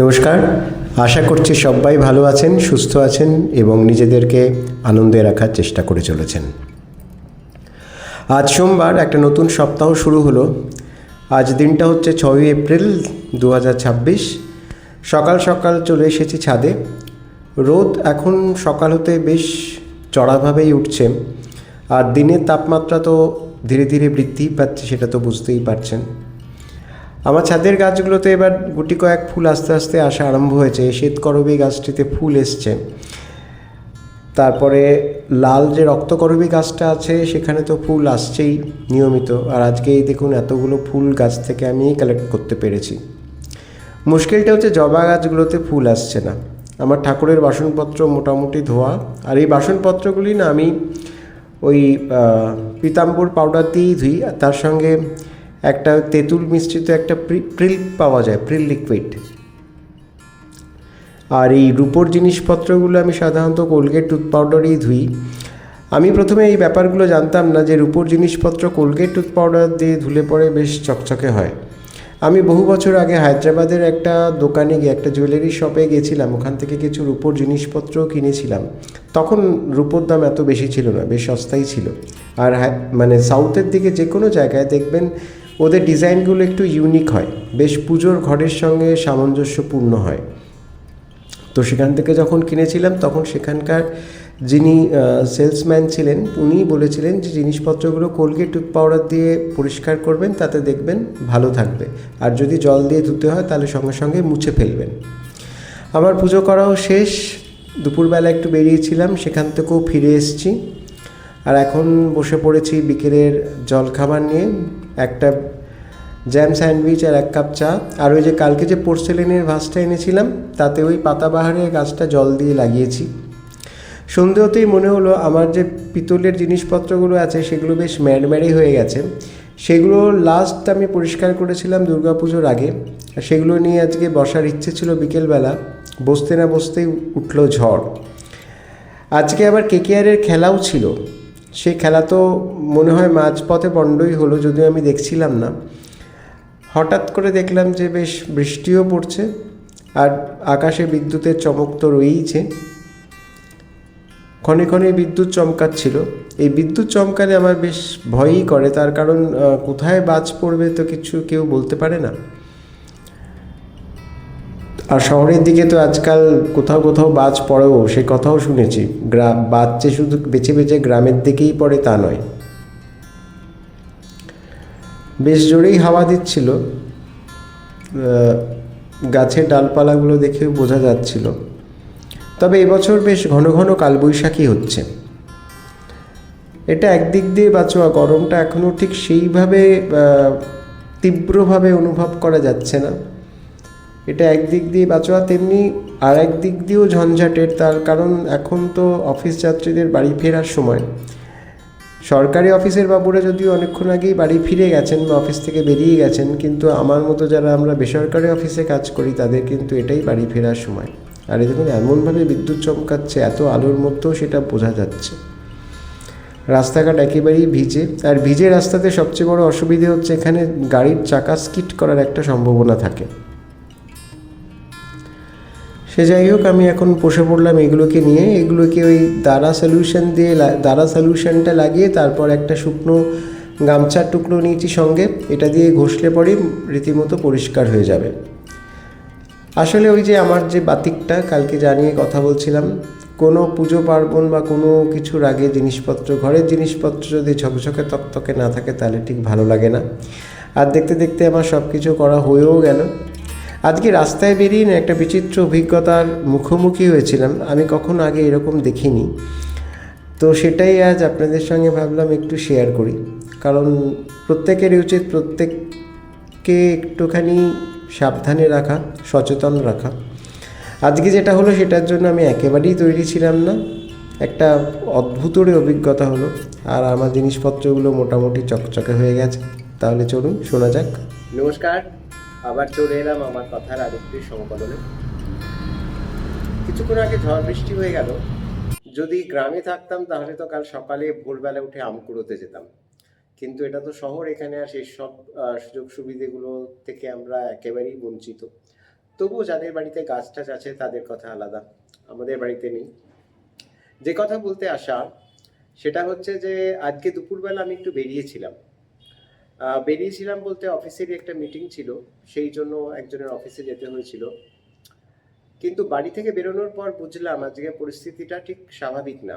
নমস্কার, আশা করছি সবাই ভালো আছেন, সুস্থ আছেন এবং নিজেদেরকে আনন্দে রাখার চেষ্টা করে চলেছেন। আজ সোমবার, একটা নতুন সপ্তাহ শুরু হলো। আজ দিনটা হচ্ছে 6ই এপ্রিল 2026। সকাল সকাল চলে এসেছি ছাদে। রোদ এখন সকাল হতে বেশ চড়াভাবেই উঠছে, আর দিনের তাপমাত্রা তো ধীরে ধীরে বৃদ্ধিই পাচ্ছে, সেটা তো বুঝতেই পারছেন। আমার ছাদের গাছগুলোতে এবার গুটি কয়েক ফুল আস্তে আস্তে আসা আরম্ভ হয়েছে। শ্বেতকরবী গাছটিতে ফুল এসছে, তারপরে লাল যে রক্তকরবী গাছটা আছে সেখানে তো ফুল আসছেই নিয়মিত। আর আজকে এই দেখুন, এতগুলো ফুল গাছ থেকে আমি কালেক্ট করতে পেরেছি। মুশকিলটা হচ্ছে জবা গাছগুলোতে ফুল আসছে না। আমার ঠাকুরের বাসনপত্র মোটামুটি ধোয়া, আর এই বাসনপত্রগুলি না আমি ওই পীতাম্বর পাউডার দিয়েই ধুই। তার সঙ্গে একটা তেঁতুল মিশ্রিত একটা প্রিল পাওয়া যায়, প্রিল লিকুইড। আর এই রূপোর জিনিসপত্রগুলো আমি সাধারণত কোলগেট টুথ পাউডারই ধুই। আমি প্রথমে এই ব্যাপারগুলো জানতাম না যে রূপোর জিনিসপত্র কোলগেট টুথ পাউডার দিয়ে ধুলে পরে বেশ চকচকে হয়। আমি বহু বছর আগে হায়দ্রাবাদের একটা দোকানে গিয়ে, একটা জুয়েলারি শপে গেছিলাম, ওখান থেকে কিছু রূপোর জিনিসপত্রও কিনেছিলাম। তখন রূপোর দাম এত বেশি ছিল না, বেশ সস্তাই ছিল। আর মানে সাউথের দিকে যে কোনো জায়গায় দেখবেন ওদের ডিজাইনগুলো একটু ইউনিক হয়, বেশ পুজোর ঘরের সঙ্গে সামঞ্জস্যপূর্ণ হয়। তো সেখান থেকে যখন কিনেছিলাম তখন সেখানকার যিনি সেলসম্যান ছিলেন উনিই বলেছিলেন যে জিনিসপত্রগুলো কোলগেট টুথ পাউডার দিয়ে পরিষ্কার করবেন, তাতে দেখবেন ভালো থাকবে। আর যদি জল দিয়ে ধুতে হয় তাহলে সঙ্গে সঙ্গে মুছে ফেলবেন। আমার পুজো করাও শেষ, দুপুরবেলা একটু বেরিয়েছিলাম, সেখান থেকেও ফিরে এসেছি। আর এখন বসে পড়েছি বিকেলের জলখাবার নিয়ে, একটা জ্যাম স্যান্ডউইচ আর 1 কাপ চা। আর ওই যে কালকে যে পোর্সেলেনের ভাসটা এনেছিলাম তাতে ওই পাতাবাহারের গাছটা জল দিয়ে লাগিয়েছি। সন্ধে হতেই মনে হলো আমার যে পিতলের জিনিসপত্রগুলো আছে সেগুলো বেশ ম্যাড়ম্যাড়ে হয়ে গেছে। সেগুলো লাস্ট আমি পরিষ্কার করেছিলাম দুর্গাপুজোর আগে, আর সেগুলো নিয়ে আজকে বসার ইচ্ছে ছিল বিকেলবেলা। বসতে না বসতেই উঠলো ঝড়। আজকে আবার কেকেআরের খেলাও ছিল। সেই খেলা তো মনে হয় মাঝপথে বন্ধই হলো, যদিও আমি দেখছিলাম না। হঠাৎ করে দেখলাম যে বেশ বৃষ্টিও পড়ছে, আর আকাশে বিদ্যুতের চমক তো রয়েইছে। ক্ষণে ক্ষণে বিদ্যুৎ চমকাচ্ছিল। এই বিদ্যুৎ চমকালে আমার বেশ ভয়ই করে, তার কারণ কোথায় বাজ পড়বে তো কিছু কেউ বলতে পারে না। আর শহরের দিকে তো আজকাল কোথাও কোথাও বাজ পড়েও, সে কথাও শুনেছি। বাজ যে শুধু বেছে বেছে গ্রামের দিকেই পড়ে তা নয়। বেশ জোরেই হাওয়া দিচ্ছিল, গাছের ডালপালাগুলো দেখেও বোঝা যাচ্ছিল। তবে এবছর বেশ ঘন ঘন কালবৈশাখী হচ্ছে। এটা একদিক দিয়ে বাঁচোয়া, গরমটা এখনও ঠিক সেইভাবে তীব্রভাবে অনুভব করা যাচ্ছে না। এটা একদিক দিয়ে বাঁচোয়া, তেমনি আর একদিক দিয়েও ঝঞ্ঝাটের। তার কারণ এখন তো অফিস যাত্রীদের বাড়ি ফেরার সময়। সরকারি অফিসের বাবুরা যদিও অনেকক্ষণ আগেই বাড়ি ফিরে গেছেন বা অফিস থেকে বেরিয়ে গেছেন, কিন্তু আমার মতো যারা আমরা বেসরকারি অফিসে কাজ করি তাদের কিন্তু এটাই বাড়ি ফেরার সময়। আর এই দেখুন এমনভাবে বিদ্যুৎ চমকাচ্ছে, এত আলোর মধ্যেও সেটা বোঝা যাচ্ছে। রাস্তাঘাট একেবারেই ভিজে, আর ভিজে রাস্তাতে সবচেয়ে বড় অসুবিধে হচ্ছে এখানে গাড়ির চাকা স্কিড করার একটা সম্ভাবনা থাকে। সে যাই হোক, আমি এখন বসে পড়লাম এগুলোকে নিয়ে। এগুলোকে ওই দাঁড়া সলিউশনটা লাগিয়ে তারপর একটা শুকনো গামছার টুকরো নিয়েছি সঙ্গে, এটা দিয়ে ঘষলে পরে রীতিমতো পরিষ্কার হয়ে যাবে। আসলে ওই যে আমার যে বাতিকটা কালকে জানিয়ে কথা বলছিলাম, কোনো পুজো পার্বণ বা কোনো কিছুর আগে জিনিসপত্র, ঘরের জিনিসপত্র যদি ঝকঝকে তকতকে না থাকে তাহলে ঠিক ভালো লাগে না। আর দেখতে দেখতে আমার সব কিছু করা হয়েও গেল। আজকে রাস্তায় বেরিয়ে না একটা বিচিত্র অভিজ্ঞতার মুখোমুখি হয়েছিলাম, আমি কখনো আগে এরকম দেখিনি। তো সেটাই আজ আপনাদের সঙ্গে ভাবলাম একটু শেয়ার করি, কারণ প্রত্যেকেরই উচিত প্রত্যেককে একটুখানি সাবধানে রাখা, সচেতন রাখা। আজকে যেটা হলো সেটার জন্য আমি একেবারেই তৈরি ছিলাম না। একটা অদ্ভুতই অভিজ্ঞতা হলো, আর আমার জিনিসপত্রগুলো মোটামুটি চকচকে হয়ে গেছে। তাহলে চলুন শোনা যাক। নমস্কার, আবার চলে এলাম আমার কথার আরেকটি সংকলনে। কিছুক্ষণ আগে ঝড় বৃষ্টি হয়ে গেল। যদি গ্রামে থাকতাম তাহলে তো কাল সকালে ভোরবেলা উঠে আম কুড়োতে যেতাম, কিন্তু এটা তো শহর, এখানে আর সেই সব সুযোগ সুবিধেগুলো থেকে আমরা একেবারেই বঞ্চিত। তবুও যাদের বাড়িতে গাছ টাছ আছে তাদের কথা আলাদা, আমাদের বাড়িতে নেই। যে কথা বলতে আসা সেটা হচ্ছে যে আজকে দুপুরবেলা আমি একটু বেরিয়েছিলাম বলতে অফিসেরই একটা মিটিং ছিল, সেই জন্য একজনের অফিসে যেতে হয়েছিল। কিন্তু বাড়ি থেকে বেরোনোর পর বুঝলাম আজকে পরিস্থিতিটা ঠিক স্বাভাবিক না।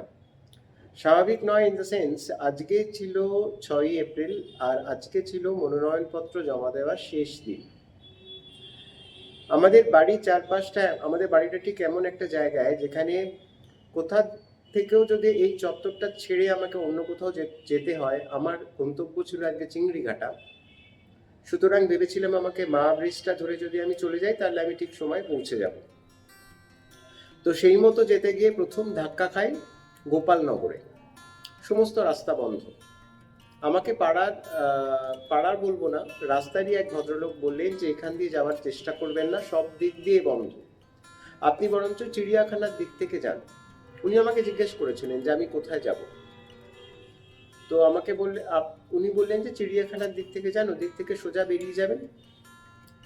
স্বাভাবিক নয় ইন দ্য সেন্স, আজকে ছিল 6ই এপ্রিল, আর আজকে ছিল মনোনয়নপত্র জমা দেওয়ার শেষ দিন। আমাদের বাড়ির চারপাশটা, আমাদের বাড়িটা ঠিক এমন একটা জায়গায় যেখানে কোথা থেকেও যদি এই চত্বরটা ছেড়ে আমাকে অন্য কোথাও যেতে হয়, আমার গন্তব্য ছিল আজকে চিংড়িঘাটা। সুতরাং ভেবেছিলাম আমাকে মা ব্রিজটা ধরে যদি আমি চলে যাই তাহলে আমি ঠিক সময় পৌঁছে যাব। তো সেই মতো যেতে গিয়ে প্রথম ধাক্কা খাই গোপালনগরে। সমস্ত রাস্তা বন্ধ। আমাকে পাড়ার বলবো না, রাস্তারই এক ভদ্রলোক বললেন যে এখান দিয়ে যাওয়ার চেষ্টা করবেন না, সব দিক দিয়ে বন্ধ, আপনি বরঞ্চ চিড়িয়াখানার দিক থেকে যান। উনি আমাকে জিজ্ঞেস করেছিলেন যে আমি কোথায় যাব। তো উনি বললেন যে চিড়িয়াখানার দিক থেকে যান, ওদিক থেকে সোজা বেরিয়ে যাবেন,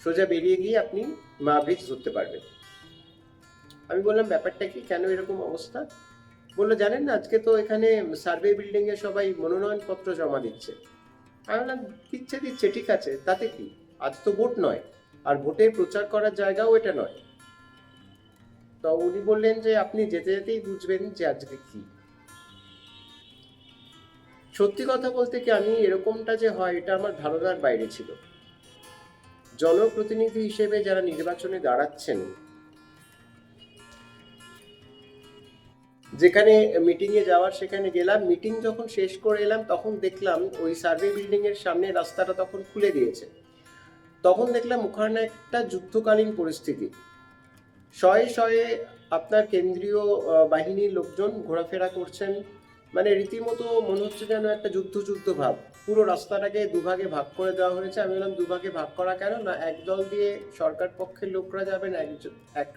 সোজা বেরিয়ে গিয়ে আপনি মা ব্রিজ ধরতে পারবেন। আমি বললাম ব্যাপারটা কি, কেন এরকম অবস্থা? বললো জানেন না, আজকে তো এখানে সার্ভে বিল্ডিং এ সবাই মনোনয়নপত্র জমা দিচ্ছে। আমি বললাম দিচ্ছে ঠিক আছে, তাতে কি, আজ তো ভোট নয়, আর ভোটের প্রচার করার জায়গাও এটা নয়। তো উনি বললেন যে আপনি যেতে যেতেই বুঝবেন যে আজকে কি। সত্যি কথা বলতে কি, আমি এরকমটা যে হয় এটা আমার ধারণার বাইরে ছিল। জনপ্রতিনিধি হিসেবে যারা নির্বাচনে দাঁড়াচ্ছেন, যেখানে মিটিং এ যাওয়ার সেখানে গেলাম, মিটিং যখন শেষ করে এলাম তখন দেখলাম ওই সার্ভে বিল্ডিং এর সামনে রাস্তাটা তখন খুলে দিয়েছে। তখন দেখলাম ওখানে একটা যুদ্ধকালীন পরিস্থিতি, শয়ে শয়ে আপনার কেন্দ্রীয় বাহিনীর লোকজন ঘোরাফেরা করছেন। মানে রীতিমতো মনে হচ্ছে যেন একটা যুদ্ধ ভাব। পুরো রাস্তাটাকে দুভাগে ভাগ করে দেওয়া হয়েছে। আমি বললাম দুভাগে ভাগ করা কেন, না একদল দিয়ে সরকার পক্ষের লোকরা যাবেন, এক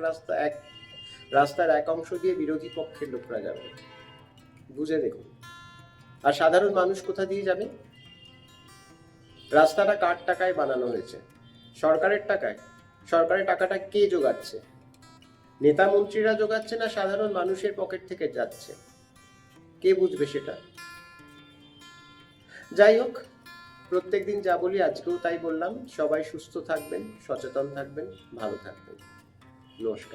রাস্তার এক অংশ দিয়ে বিরোধী পক্ষের লোকরা যাবেন। বুঝে দেখুন। আর সাধারণ মানুষ কোথা দিয়ে যাবে? রাস্তাটা কার টাকায় বানানো হয়েছে? সরকারের টাকায়। সরকারের টাকাটা কে জোগাচ্ছে? নেতা মন্ত্রীরা জোগাচ্ছে না সাধারণ মানুষের পকেট থেকে যাচ্ছে? কে বুঝবে সেটা? যাই হোক, প্রত্যেকদিন যা বলি আজকেও তাই বললাম। সবাই সুস্থ থাকবেন, সচেতন থাকবেন, ভালো থাকবেন। নমস্কার।